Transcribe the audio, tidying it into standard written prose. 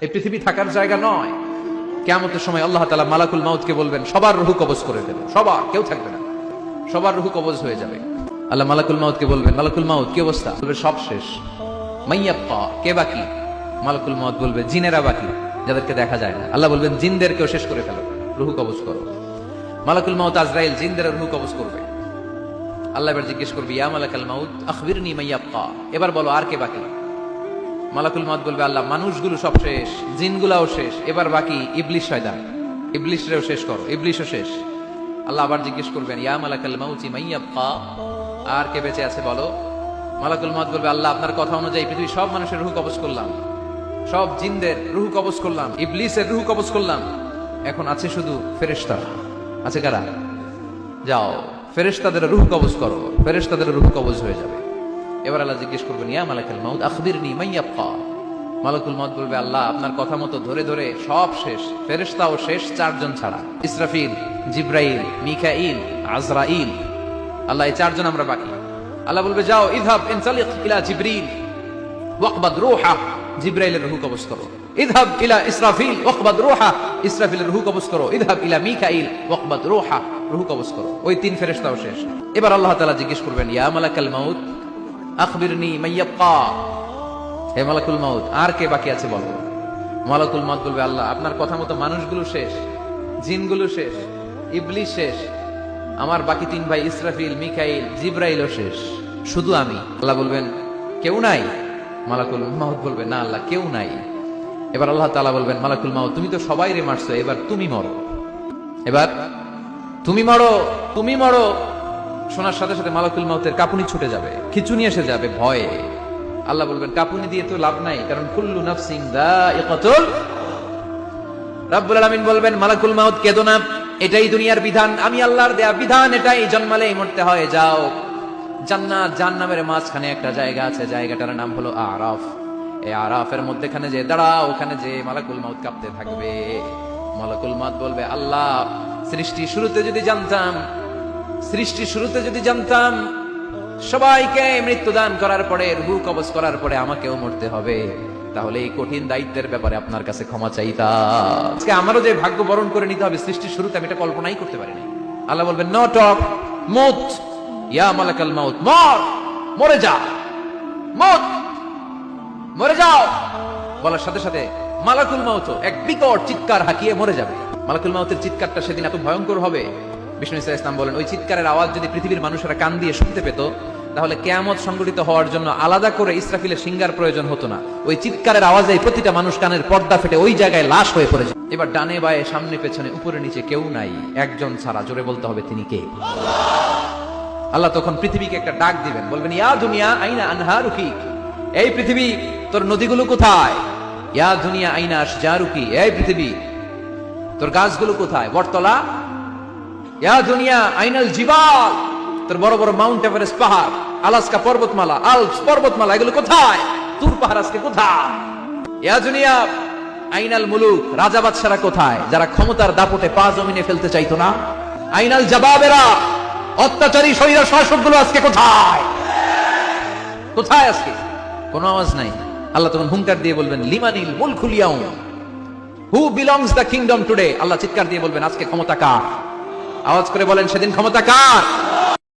এই পৃথিবী থাকার জায়গা নয়। কিয়ামতের সময় আল্লাহ তাআলা মালাকুল মাউতকে বলবেন সবার রূহ কবজ করে দেন, সবার, কেউ থাকবে না, সবার রূহ কবজ হয়ে যাবে। আল্লাহ মালাকুল মাউতকে বলবেন, মালাকুল মাউত কি অবস্থা? বলবে সব শেষ। মাইয়াব্বা, কে বাকি? মালাকুল মাউত বলবে জিনেরা বাকি, যাদেরকে দেখা যায় না। আল্লাহ বলবেন জিনদেরকেও শেষ করে ফেলো, রূহ কবজ করো। মালাকুল মাউত আজরাইল জিনদের রূহ কবজ করবে। আল্লাহ এবার জিজ্ঞেস করবে, ইয়া মালাকাল মাউত আখবিরনি মাইয়াব্বা, এবার বলো আর কে বাকি? মালাকুল মাউত বলবে, আল্লাহ মানুষগুলো সব শেষ, জিনগুলাও শেষ, এবার বাকি ইবলিশ শয়তান, ইবলিশরেও শেষ করো, ইবলিশও শেষ। আল্লাহ আবার জিজ্ঞেস করবেন, ইয়া মালাকাল মাউতি মাইয়াব্বা, আর কে বেঁচে আছে বলো? মালাকুল মাউত বলবে, আল্লাহ আপনার কথা অনুযায়ী পৃথিবীর সব মানুষের রূহ কবজ করলাম, সব জিনদের রূহ কবজ করলাম, ইবলিসের রূহ কবজ করলাম, এখন আছে শুধু ফেরেশতারা। আছে কারা? যাও ফেরেশতাদের রূহ কবজ করো, ফেরেশতাদের রূহ কবজ হয়ে যাবে। এবার আল্লাহ জিজ্ঞেস করবেন, ইয়া মালাকাল মাউত আখবিরনি মাইয়াব্বা। মালাকুল মাউত বলবে, আল্লাহ আপনার কথা মতো ধরে ধরে সব শেষ, ফেরেশতাও শেষ, চারজন ছাড়া, ইসরাফিল, জিব্রাইল, মিকাইল, আজরাইল। আল্লাহ এই চারজন আমরা বাকি। আল্লাহ বলবে, যাও ইযহাব ইনতালিক ইলা জিবরিল ওয়াকবাদ রূহা, জিব্রাইলের রূহ কবজ করো। ইযহাব ইলা ইসরাফিল ওয়াকবাদ রূহা, ইসরাফিলের রূহ কবজ করো। ইযহাব ইলা মিকাইল ওয়াকবাদ রূহা, রূহ কবজ করো। ওই তিন ফেরেশতাও শেষ। এবার আল্লাহ তাআলা জিজ্ঞেস করবেন, ইয়া মালাকাল মাউত আখবিরনি মাইয়াব্বা, হে মালাকুল মাউত আর কে বাকি আছে বলো? মালাকুল মাউত বলবে, আল্লাহ আপনার কথা মতো মানুষগুলো শেষ, জিনগুলো শেষ, ইবলিস শেষ, আমার বাকি তিন ভাই ইসরাফিল, মিকাইল, জিব্রাইলও শেষ, শুধু আমি। আল্লাহ বলবেন, কেউ নাই? মালাকুল মাউত বলবে, না আল্লাহ কেউ নাই। এবার আল্লাহ তাআলা বলবেন, মালাকুল মাউত তুমি তো সবাই রে মারছো, এবার তুমি মরো, এবার তুমি মরো, তুমি মরো। শোনার সাথে সাথে মালাকুল মাউতের কাঁপুনি ছুটে যাবে, খিঁচুনি এসে যাবে ভয়ে। আল্লাহ বলবেন, কাঁপুনি দিয়ে তো লাভ নাই, কারণ কুল্লু নাফসিন যায়িকাতুল। রাব্বুল আলামিন বলবেন, মালাকুল মাউত কেঁদো না, এটাই দুনিয়ার বিধান, আমি আল্লাহর দেয়া বিধান, এটাই, জন্মালেই মরতে হয়। যাও, জান্নাত জাহান্নামের মাঝখানে একটা জায়গা আছে, জায়গাটার নাম হলো আরাফ। এই আরাফের মধ্যখানে যে দাঁড়াও, ওখানে যে মালাকুল মাউত কাঁপতে থাকবে। মালাকুল মাউত বলবে, আল্লাহ সৃষ্টি শুরুতে যদি জানতাম, সৃষ্টি শুরুতে যদি জানতাম সবাইকে মৃত্যুদান করার পরে, রূহ কবজ করার পরে আমাকেও মরতে হবে, তাহলে এই কঠিন দায়িত্বের ব্যাপারে আপনার কাছে ক্ষমা চাইতাম। আজকে আমারও যে ভাগ্য বরণ করে নিতে হবে সৃষ্টির শুরুতে, আমি এটা কল্পনাই করতে পারিনি। আল্লাহ বলবেন, নো টক, মুত, ইয়া মালাকাল মাউত, মর, মরে যা, মুত, মরে যাও। বলার সাথে সাথে মালাকুল মাউত এক বিকট চিৎকার হাঁকিয়ে মরে যাবে। মালাকুল মাউতের চিৎকারটা সেদিন এত ভয়ঙ্কর হবে, বিষ্ণু ইসলাম বলেন, ওই চিৎকারের আওয়াজ যদি পৃথিবীর মানুষেরা কান দিয়ে শুনতে পেত, তাহলে কিয়ামত সংঘটিত হওয়ার জন্য আলাদা করে ইসরাফিলের সিঙ্গার প্রয়োজন হতো না। ওই চিৎকারের আওয়াজে প্রতিটা মানুষ কানের পর্দা ফেটে ওই জায়গায় লাশ হয়ে পড়েছে। এবার ডানে বায়ে সামনে পেছনে উপরে নিচে কেউ নাই, একজন ছাড়া, জোরে বলতে হবে তিনি কে? আল্লাহ তখন পৃথিবীকে একটা ডাক দিবেন, বলবেন, ইয়া দুনিয়া আইনা আনহারুকি, এই পৃথিবী তোর নদীগুলো কোথায়? ইয়া দুনিয়া আইনা আশজারুকি, এই পৃথিবী তোর গাছগুলো কোথায়? বটতলা। ইয়া দুনিয়া আইনাল জিবাল, তোর বড় বড় মাউন্ট এভারেস্ট পাহাড়, আলাস্কা পর্বতমালা, আলপস পর্বতমালা, এগুলো কোথায়? তুর পাহাড় আজকে কোথায়? ইয়া দুনিয়া আইনাল মুলুক, রাজা বাদশারা কোথায়, যারা ক্ষমতার দাপটে পা জমিনে ফেলতে চাইতো না? আইনাল জাবাবেরা, অত্যাচারী স্বৈর শাসকগুলো আজকে কোথায়? কোথায় আজকে? কোনো আওয়াজ নাই। আল্লাহ তখন হুঙ্কার দিয়ে বলবেন, লিমানিল মুলকুল ইয়াউম, who belongs the kingdom today. আল্লাহ চিৎকার দিয়ে বলবেন, আজকে ক্ষমতা কার? আওয়াজ করে বলেন, সেদিন ক্ষমতা কার?